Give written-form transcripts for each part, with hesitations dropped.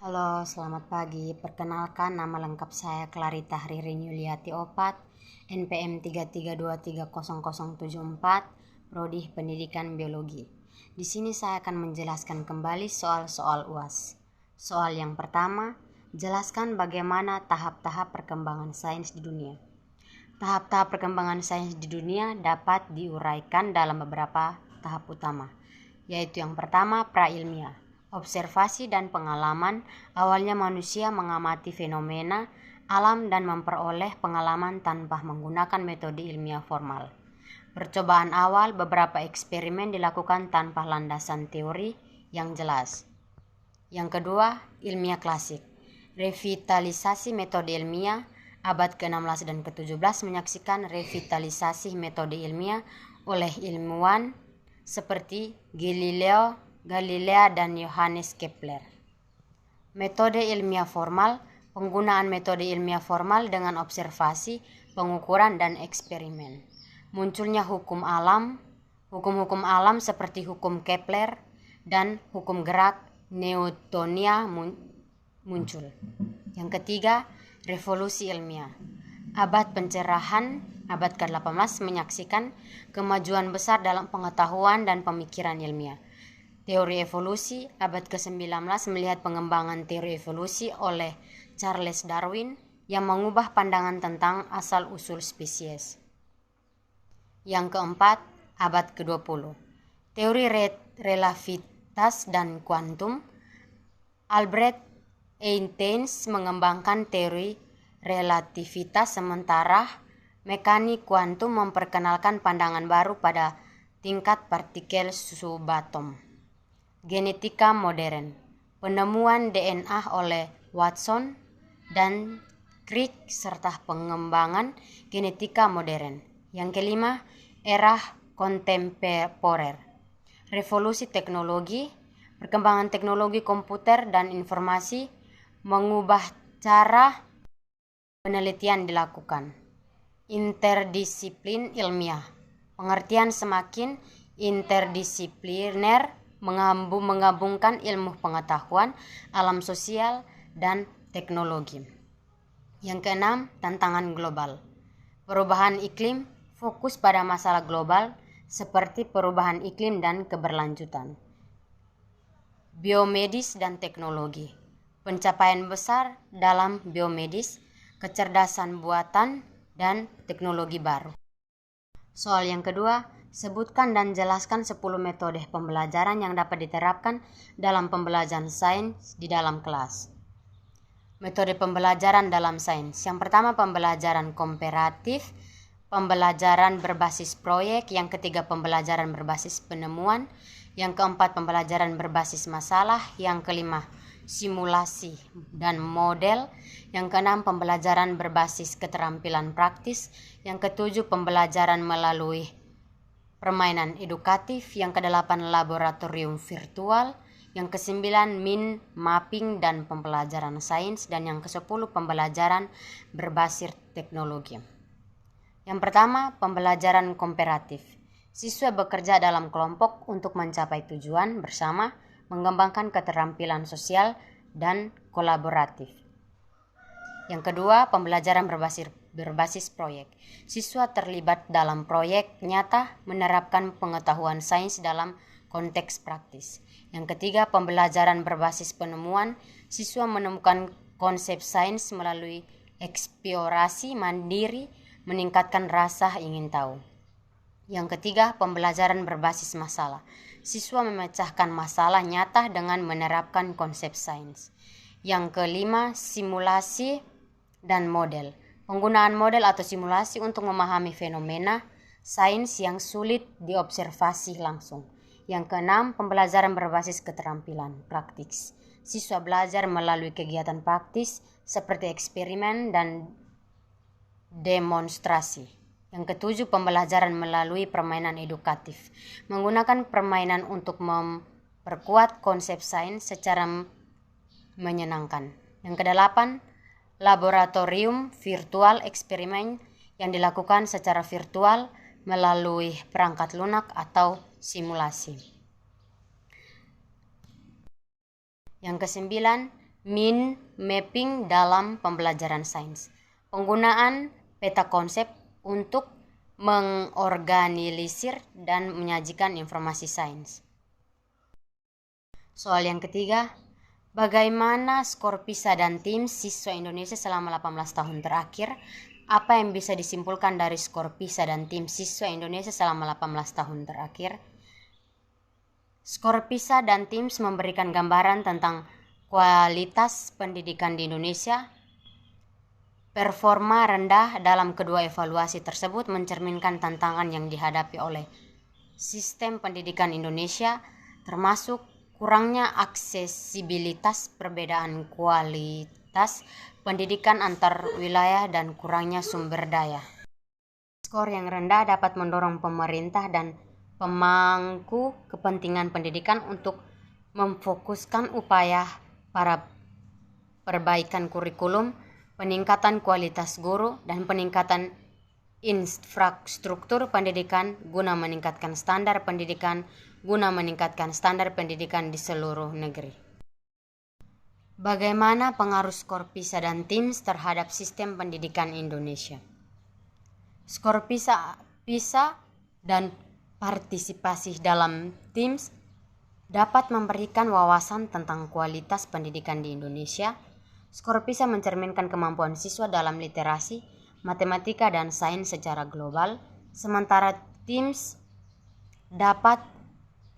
Halo, selamat pagi. Perkenalkan, nama lengkap saya Clarita Ririn Yuliati Opat, NPM 332300074, Prodi Pendidikan Biologi. Di sini saya akan menjelaskan kembali soal-soal UAS. Soal yang pertama, jelaskan bagaimana tahap-tahap perkembangan sains di dunia. Tahap-tahap perkembangan sains di dunia dapat diuraikan dalam beberapa tahap utama, yaitu yang pertama pra-ilmiah. Observasi dan pengalaman, awalnya manusia mengamati fenomena alam dan memperoleh pengalaman tanpa menggunakan metode ilmiah formal. Percobaan awal, beberapa eksperimen dilakukan tanpa landasan teori yang jelas. Yang kedua, ilmiah klasik. Revitalisasi metode ilmiah, abad ke-16 dan ke-17 menyaksikan revitalisasi metode ilmiah oleh ilmuwan seperti Galilea dan Johannes Kepler. Metode ilmiah formal, penggunaan metode ilmiah formal dengan observasi, pengukuran, dan eksperimen. Munculnya hukum-hukum alam seperti hukum Kepler dan hukum gerak Newtonia muncul. Yang ketiga, revolusi ilmiah. Abad pencerahan, abad ke-18 menyaksikan kemajuan besar dalam pengetahuan dan pemikiran ilmiah. Teori evolusi, abad ke-19 melihat pengembangan teori evolusi oleh Charles Darwin yang mengubah pandangan tentang asal-usul spesies. Yang keempat, abad ke-20. Teori relativitas dan kuantum. Albert Einstein mengembangkan teori relativitas sementara mekanik kuantum memperkenalkan pandangan baru pada tingkat partikel subatom. Genetika modern. Penemuan DNA oleh Watson dan Crick serta pengembangan genetika modern. Yang kelima, era kontemporer. Revolusi teknologi, perkembangan teknologi komputer dan informasi mengubah cara penelitian dilakukan. Interdisiplin ilmiah. Pengertian semakin interdisipliner menggabungkan ilmu pengetahuan, alam sosial, dan teknologi. Yang keenam, tantangan global. Perubahan iklim, fokus pada masalah global seperti perubahan iklim dan keberlanjutan. Biomedis dan teknologi. Pencapaian besar dalam biomedis, kecerdasan buatan, dan teknologi baru. Soal yang kedua, sebutkan dan jelaskan 10 metode pembelajaran yang dapat diterapkan dalam pembelajaran sains di dalam kelas. Metode pembelajaran dalam sains. Yang pertama, pembelajaran komparatif, pembelajaran berbasis proyek. Yang ketiga, pembelajaran berbasis penemuan. Yang keempat, pembelajaran berbasis masalah. Yang kelima, simulasi dan model. Yang keenam, pembelajaran berbasis keterampilan praktis. Yang ketujuh, pembelajaran melalui permainan edukatif. Yang kedelapan, laboratorium virtual. Yang kesembilan, mapping dan pembelajaran sains. Dan yang kesepuluh, pembelajaran berbasis teknologi. Yang pertama, pembelajaran komparatif. Siswa bekerja dalam kelompok untuk mencapai tujuan bersama, mengembangkan keterampilan sosial dan kolaboratif. Yang kedua, pembelajaran berbasis proyek. Siswa terlibat dalam proyek nyata menerapkan pengetahuan sains dalam konteks praktis. Yang ketiga, pembelajaran berbasis penemuan. Siswa menemukan konsep sains melalui eksplorasi mandiri, meningkatkan rasa ingin tahu. Yang ketiga, pembelajaran berbasis masalah. Siswa memecahkan masalah nyata dengan menerapkan konsep sains. Yang kelima, simulasi dan model. Penggunaan model atau simulasi untuk memahami fenomena sains yang sulit diobservasi langsung. Yang keenam, pembelajaran berbasis keterampilan praktis. Siswa belajar melalui kegiatan praktis seperti eksperimen dan demonstrasi. Yang ketujuh, pembelajaran melalui permainan edukatif. Menggunakan permainan untuk memperkuat konsep sains secara menyenangkan. Yang kedelapan, laboratorium virtual, eksperimen yang dilakukan secara virtual melalui perangkat lunak atau simulasi. Yang kesembilan, mind mapping dalam pembelajaran sains. Penggunaan peta konsep untuk mengorganisir dan menyajikan informasi sains. Soal yang ketiga, bagaimana skor PISA dan tim siswa Indonesia selama 18 tahun terakhir? Apa yang bisa disimpulkan dari skor PISA dan tim siswa Indonesia selama 18 tahun terakhir? Skor PISA dan TIMSS memberikan gambaran tentang kualitas pendidikan di Indonesia. Performa rendah dalam kedua evaluasi tersebut mencerminkan tantangan yang dihadapi oleh sistem pendidikan Indonesia, termasuk kurangnya aksesibilitas, perbedaan kualitas pendidikan antar wilayah, dan kurangnya sumber daya. Skor yang rendah dapat mendorong pemerintah dan pemangku kepentingan pendidikan untuk memfokuskan upaya para perbaikan kurikulum, peningkatan kualitas guru, dan peningkatan infrastruktur pendidikan guna meningkatkan standar pendidikan di seluruh negeri. Bagaimana pengaruh skor PISA dan TIMSS terhadap sistem pendidikan Indonesia? Skor PISA dan partisipasi dalam TIMSS dapat memberikan wawasan tentang kualitas pendidikan di Indonesia. Skor PISA mencerminkan kemampuan siswa dalam literasi, matematika, dan sains secara global, sementara TIMSS dapat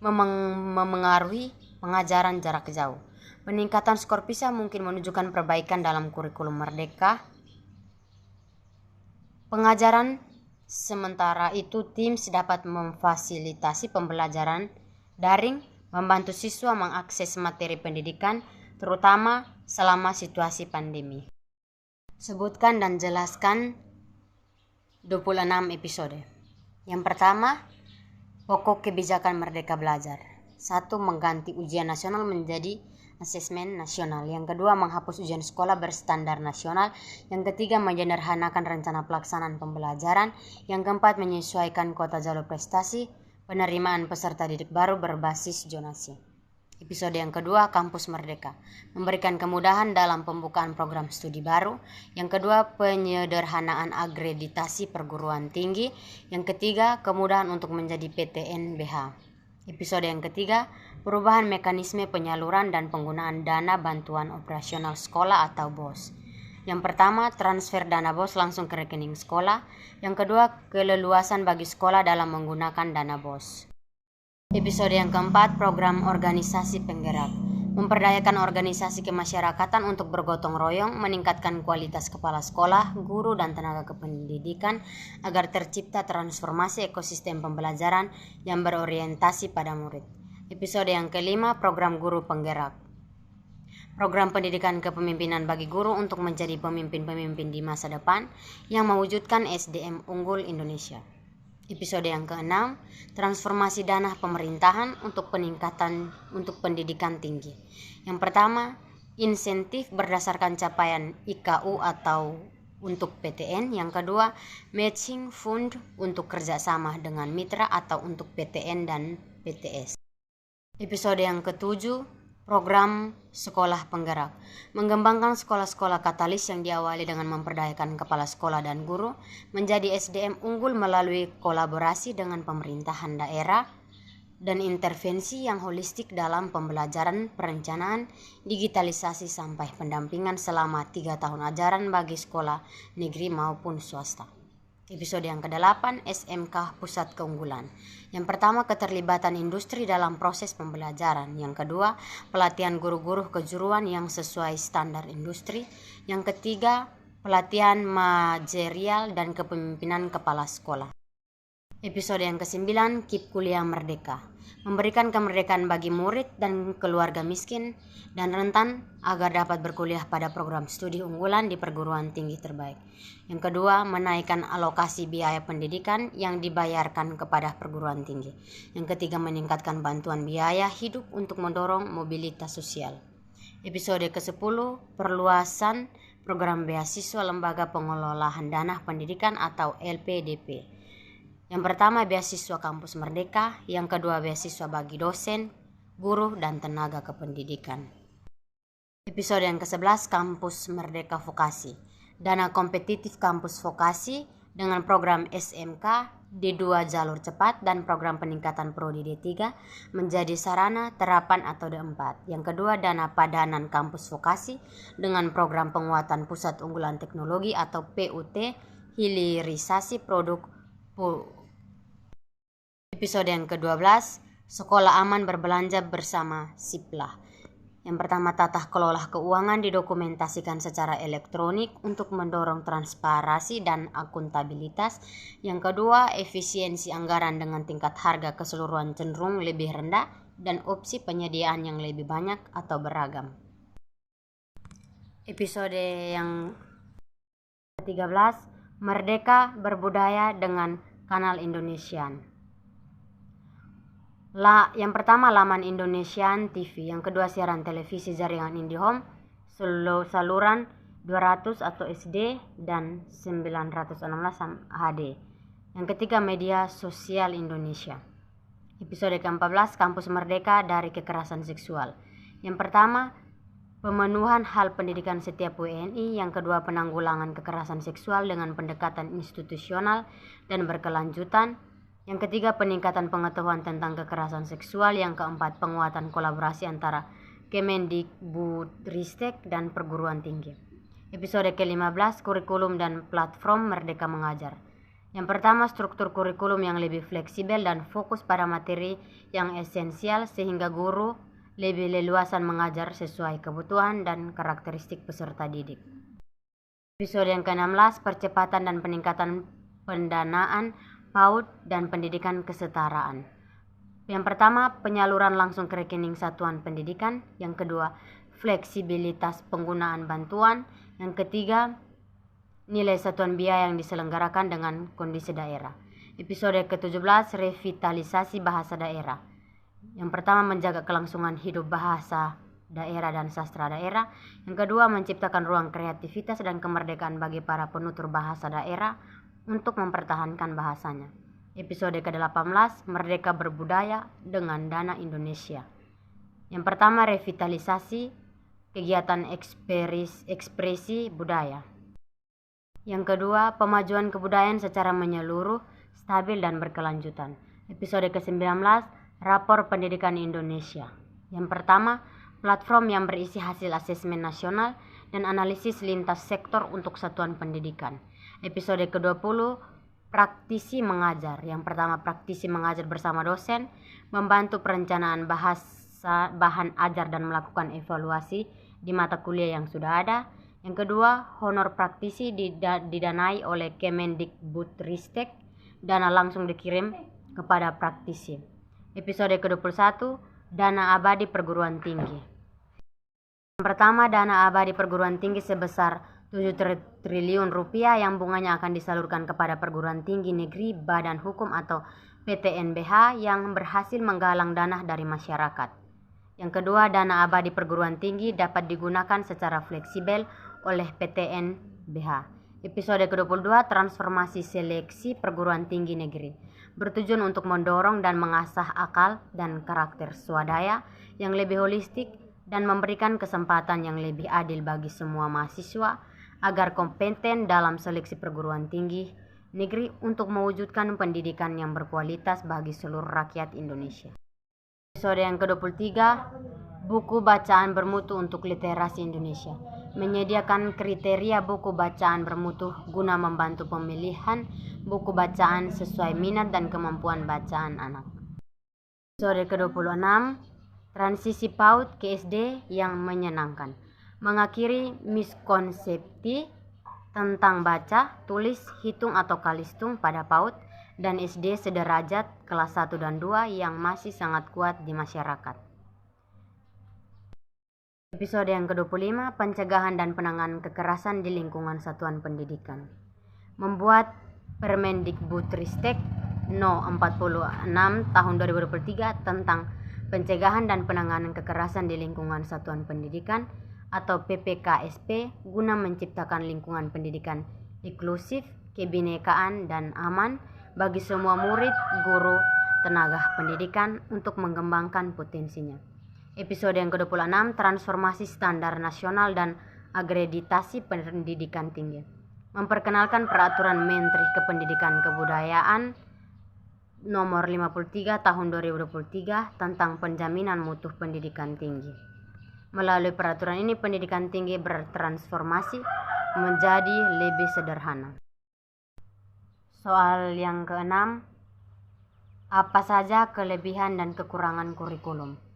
memengaruhi pengajaran jarak jauh. Peningkatan skor PISA mungkin menunjukkan perbaikan dalam kurikulum merdeka pengajaran, sementara itu TIMSS dapat memfasilitasi pembelajaran daring, membantu siswa mengakses materi pendidikan, terutama selama situasi pandemi. Sebutkan dan jelaskan 26 episode. Yang pertama, pokok kebijakan Merdeka Belajar. 1. Mengganti ujian nasional menjadi asesmen nasional. Yang kedua, menghapus ujian sekolah berstandar nasional. Yang ketiga, menyederhanakan rencana pelaksanaan pembelajaran. Yang keempat, menyesuaikan kuota jalur prestasi penerimaan peserta didik baru berbasis zonasi. Episode yang kedua, Kampus Merdeka, memberikan kemudahan dalam pembukaan program studi baru. Yang kedua, penyederhanaan akreditasi perguruan tinggi. Yang ketiga, kemudahan untuk menjadi PTN/BH. Episode yang ketiga, perubahan mekanisme penyaluran dan penggunaan dana bantuan operasional sekolah atau BOS. Yang pertama, transfer dana BOS langsung ke rekening sekolah. Yang kedua, keleluasan bagi sekolah dalam menggunakan dana BOS. Episode yang keempat, program organisasi penggerak, memperdayakan organisasi kemasyarakatan untuk bergotong royong, meningkatkan kualitas kepala sekolah, guru, dan tenaga kependidikan agar tercipta transformasi ekosistem pembelajaran yang berorientasi pada murid. Episode yang kelima, program guru penggerak, program pendidikan kepemimpinan bagi guru untuk menjadi pemimpin-pemimpin di masa depan yang mewujudkan SDM unggul Indonesia. Episode yang keenam, transformasi dana pemerintahan untuk pendidikan tinggi. Yang pertama, insentif berdasarkan capaian IKU atau untuk PTN. Yang kedua, matching fund untuk kerjasama dengan mitra atau untuk PTN dan PTS. Episode yang ketujuh, program sekolah penggerak, mengembangkan sekolah-sekolah katalis yang diawali dengan memperdayakan kepala sekolah dan guru menjadi SDM unggul melalui kolaborasi dengan pemerintahan daerah dan intervensi yang holistik dalam pembelajaran, perencanaan, digitalisasi sampai pendampingan selama 3 tahun ajaran bagi sekolah negeri maupun swasta. Episode yang ke-8, SMK Pusat Keunggulan. Yang pertama, keterlibatan industri dalam proses pembelajaran. Yang kedua, pelatihan guru-guru kejuruan yang sesuai standar industri. Yang ketiga, pelatihan manajerial dan kepemimpinan kepala sekolah. Episode yang ke-9, KIP Kuliah Merdeka, memberikan kemerdekaan bagi murid dan keluarga miskin dan rentan agar dapat berkuliah pada program studi unggulan di perguruan tinggi terbaik. Yang kedua, menaikkan alokasi biaya pendidikan yang dibayarkan kepada perguruan tinggi. Yang ketiga, meningkatkan bantuan biaya hidup untuk mendorong mobilitas sosial. Episode ke-10, perluasan program beasiswa Lembaga Pengelolaan Dana Pendidikan atau LPDP. Yang pertama, beasiswa Kampus Merdeka. Yang kedua, beasiswa bagi dosen, guru, dan tenaga kependidikan. Episode yang ke-11, Kampus Merdeka Vokasi. Dana kompetitif kampus vokasi dengan program SMK D2 jalur cepat dan program peningkatan prodi D3 menjadi sarana terapan atau D4. Yang kedua, dana padanan kampus vokasi dengan program penguatan pusat unggulan teknologi atau PUT, hilirisasi produk. Episode yang ke-12, Sekolah Aman Berbelanja Bersama Siplah. Yang pertama, tata kelola keuangan didokumentasikan secara elektronik untuk mendorong transparansi dan akuntabilitas. Yang kedua, efisiensi anggaran dengan tingkat harga keseluruhan cenderung lebih rendah dan opsi penyediaan yang lebih banyak atau beragam. Episode yang ke-13, Merdeka Berbudaya dengan Kanal Indonesian. Yang pertama, laman Indonesian TV. Yang kedua, siaran televisi jaringan IndiHome saluran 200 atau SD dan 916 HD. Yang ketiga, media sosial Indonesia. Episode ke-14, Kampus Merdeka dari Kekerasan Seksual. Yang pertama, pemenuhan hal pendidikan setiap WNI. Yang kedua, penanggulangan kekerasan seksual dengan pendekatan institusional dan berkelanjutan. Yang ketiga, peningkatan pengetahuan tentang kekerasan seksual. Yang keempat, penguatan kolaborasi antara Kemendikbudristek dan perguruan tinggi. Episode ke-15, kurikulum dan platform Merdeka Mengajar. Yang pertama, struktur kurikulum yang lebih fleksibel dan fokus pada materi yang esensial sehingga guru lebih leluasan mengajar sesuai kebutuhan dan karakteristik peserta didik. Episode yang ke-16, percepatan dan peningkatan pendanaan PAUD dan pendidikan kesetaraan. Yang pertama, penyaluran langsung ke rekening satuan pendidikan. Yang kedua, fleksibilitas penggunaan bantuan. Yang ketiga, nilai satuan biaya yang diselenggarakan dengan kondisi daerah. Episode ke-17, revitalisasi bahasa daerah. Yang pertama, menjaga kelangsungan hidup bahasa daerah dan sastra daerah. Yang kedua, menciptakan ruang kreativitas dan kemerdekaan bagi para penutur bahasa daerah untuk mempertahankan bahasanya. Episode ke-18, Merdeka Berbudaya dengan Dana Indonesia. Yang pertama, revitalisasi kegiatan ekspresi budaya. Yang kedua, pemajuan kebudayaan secara menyeluruh, stabil dan berkelanjutan. Episode ke-19, Rapor Pendidikan Indonesia. Yang pertama, platform yang berisi hasil asesmen nasional dan analisis lintas sektor untuk satuan pendidikan. Episode ke-20, praktisi mengajar. Yang pertama, praktisi mengajar bersama dosen, membantu perencanaan bahan ajar dan melakukan evaluasi di mata kuliah yang sudah ada. Yang kedua, honor praktisi didanai oleh Kemendikbudristek, dana langsung dikirim kepada praktisi. Episode ke-21, dana abadi perguruan tinggi. Yang pertama, dana abadi perguruan tinggi sebesar 7 triliun rupiah yang bunganya akan disalurkan kepada perguruan tinggi negeri, badan hukum atau PTNBH yang berhasil menggalang dana dari masyarakat. Yang kedua, dana abadi perguruan tinggi dapat digunakan secara fleksibel oleh PTNBH. Episode ke-22, transformasi seleksi perguruan tinggi negeri, bertujuan untuk mendorong dan mengasah akal dan karakter swadaya yang lebih holistik dan memberikan kesempatan yang lebih adil bagi semua mahasiswa agar kompeten dalam seleksi perguruan tinggi negeri untuk mewujudkan pendidikan yang berkualitas bagi seluruh rakyat Indonesia. Episode yang ke-23, buku bacaan bermutu untuk literasi Indonesia. Menyediakan kriteria buku bacaan bermutu guna membantu pemilihan buku bacaan sesuai minat dan kemampuan bacaan anak. Episode ke-26, transisi PAUD ke SD yang menyenangkan. Mengakhiri miskonsepsi tentang baca, tulis, hitung atau kalistung pada PAUD dan SD sederajat kelas 1 dan 2 yang masih sangat kuat di masyarakat. Episode yang ke-25, pencegahan dan penanganan kekerasan di lingkungan satuan pendidikan. Membuat Permendikbudristek No. 46 tahun 2023 tentang pencegahan dan penanganan kekerasan di lingkungan satuan pendidikan atau PPKSP guna menciptakan lingkungan pendidikan inklusif, kebinekaan dan aman bagi semua murid, guru, tenaga pendidikan untuk mengembangkan potensinya. Episode yang ke-26, transformasi standar nasional dan akreditasi pendidikan tinggi. Memperkenalkan peraturan Menteri Kependidikan Kebudayaan nomor 53 tahun 2023 tentang penjaminan mutu pendidikan tinggi. Melalui peraturan ini, pendidikan tinggi bertransformasi menjadi lebih sederhana. Soal yang keenam, apa saja kelebihan dan kekurangan kurikulum?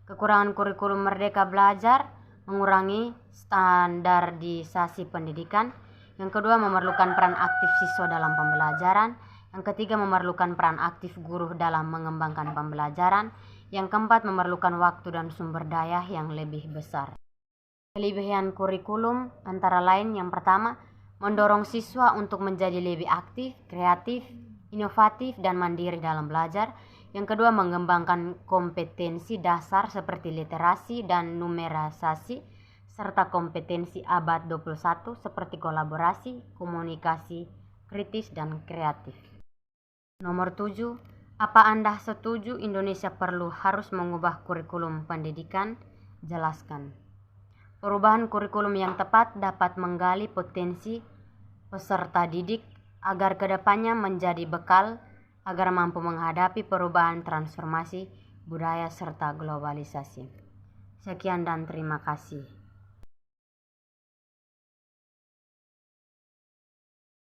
Kekurangan kurikulum Merdeka Belajar mengurangi standarisasi pendidikan. Yang kedua, memerlukan peran aktif siswa dalam pembelajaran. Yang ketiga, memerlukan peran aktif guru dalam mengembangkan pembelajaran. Yang keempat, memerlukan waktu dan sumber daya yang lebih besar. Kelebihan kurikulum antara lain yang pertama, mendorong siswa untuk menjadi lebih aktif, kreatif, inovatif, dan mandiri dalam belajar. Yang kedua, mengembangkan kompetensi dasar seperti literasi dan numerasasi, serta kompetensi abad 21 seperti kolaborasi, komunikasi, kritis, dan kreatif. Nomor 7, apa Anda setuju Indonesia harus mengubah kurikulum pendidikan? Jelaskan. Perubahan kurikulum yang tepat dapat menggali potensi peserta didik agar kedepannya menjadi bekal agar mampu menghadapi perubahan transformasi budaya serta globalisasi. Sekian dan terima kasih.